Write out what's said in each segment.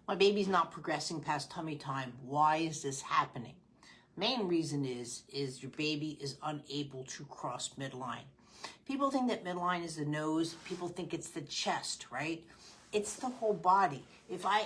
My baby's not progressing past tummy time. Why is this happening? Main reason is your baby is unable to cross midline. People think that midline is the nose. People think it's the chest, right? It's the whole body.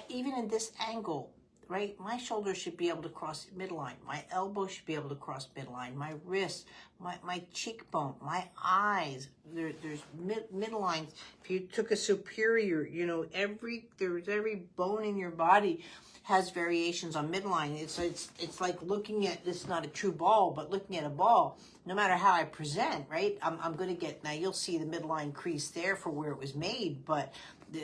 Even in this angle, right, my shoulder should be able to cross midline. My elbow should be able to cross midline. My wrist, my cheekbone, my eyes. There's midlines. If you took a superior, there's every bone in your body has variations on midline. It's like looking at, this is not a true ball, but looking at a ball, no matter how I present, right? I'm going to get, now you'll see the midline crease there for where it was made, but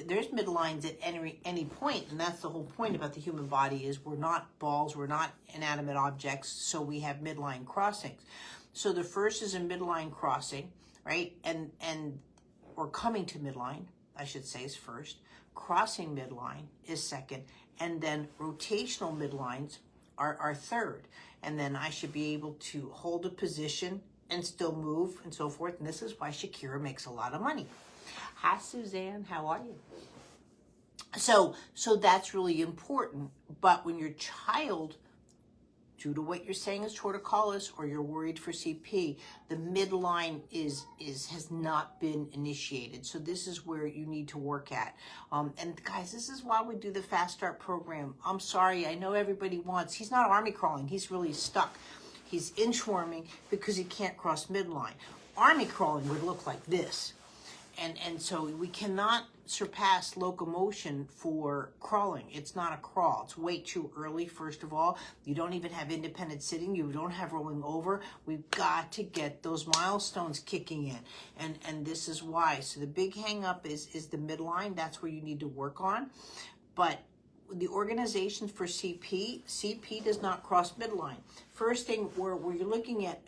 there's midlines at any point, and that's the whole point about the human body is we're not balls, we're not inanimate objects, so we have midline crossings. So the first is a midline crossing, right? And or coming to midline, I should say, is first. Crossing midline is second, and then rotational midlines are third. And then I should be able to hold a position and still move and so forth. And this is why Shakira makes a lot of money. Hi, Suzanne. How are you? So that's really important. But when your child, due to what you're saying is torticollis, or you're worried for CP, the midline has not been initiated. So this is where you need to work at. And guys, this is why we do the Fast Start program. I'm sorry, I know everybody wants, he's not army crawling, he's really stuck. He's inchworming because he can't cross midline. Army crawling would look like this. And so we cannot surpass locomotion for crawling. It's not a crawl. It's way too early, first of all. You don't even have independent sitting. You don't have rolling over. We've got to get those milestones kicking in. And this is why. So the big hang up is the midline. That's where you need to work on. But the organization for CP does not cross midline. First thing where you're looking at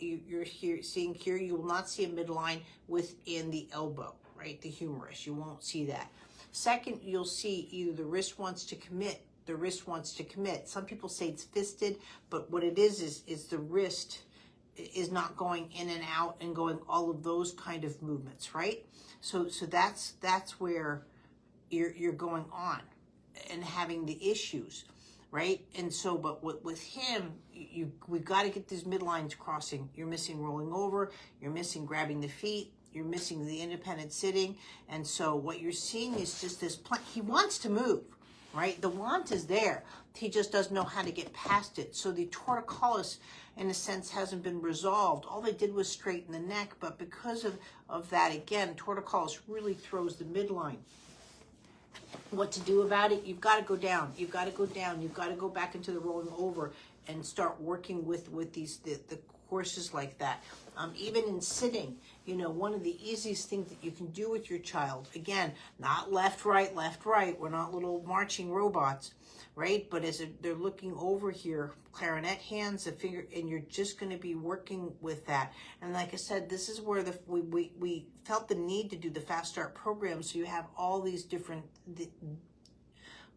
you're seeing here, you will not see a midline within the elbow, right? The humerus, you won't see that. Second, you'll see either the wrist wants to commit, the wrist wants to commit. Some people say it's fisted, but what it is the wrist is not going in and out and going all of those kind of movements, right? So that's where you're going on and having the issues. Right? And so, but with him, we've got to get these midlines crossing. You're missing rolling over, you're missing grabbing the feet, you're missing the independent sitting. And so what you're seeing is just this, he wants to move, right? The want is there. He just doesn't know how to get past it. So the torticollis, in a sense, hasn't been resolved. All they did was straighten the neck, but because of that, again, torticollis really throws the midline. What to do about it? You've got to go down. You've got to go down. You've got to go back into the rolling over and start working with these the courses like that. Even in sitting, one of the easiest things that you can do with your child, again, not left, right. We're not little marching robots, right? But as they're looking over here, clarinet hands, a finger, and you're just going to be working with that. And like I said, this is where we felt the need to do the Fast Start program, so you have all these different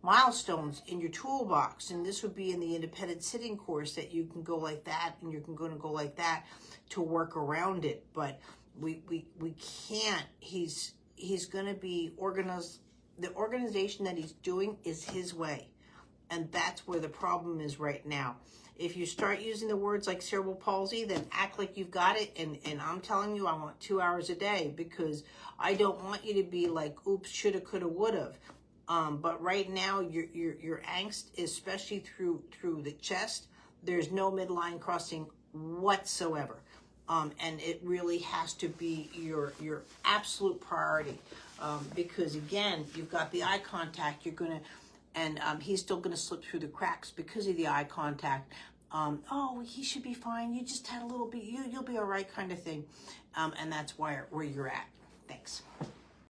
milestones in your toolbox. And this would be in the independent sitting course, that you can go like that and you're going to go like that to work around it. But we can't. He's going to be organized. The organization that he's doing is his way. And that's where the problem is right now. If you start using the words like cerebral palsy, then act like you've got it. And I'm telling you, I want 2 hours a day, because I don't want you to be like, oops, shoulda, coulda, would've. But right now, your angst, especially through the chest, there's no midline crossing whatsoever. And it really has to be your absolute priority. Because again, you've got the eye contact, and he's still gonna slip through the cracks because of the eye contact. Oh, he should be fine. You just had a little bit, you'll be all right, kind of thing. And that's where you're at. Thanks.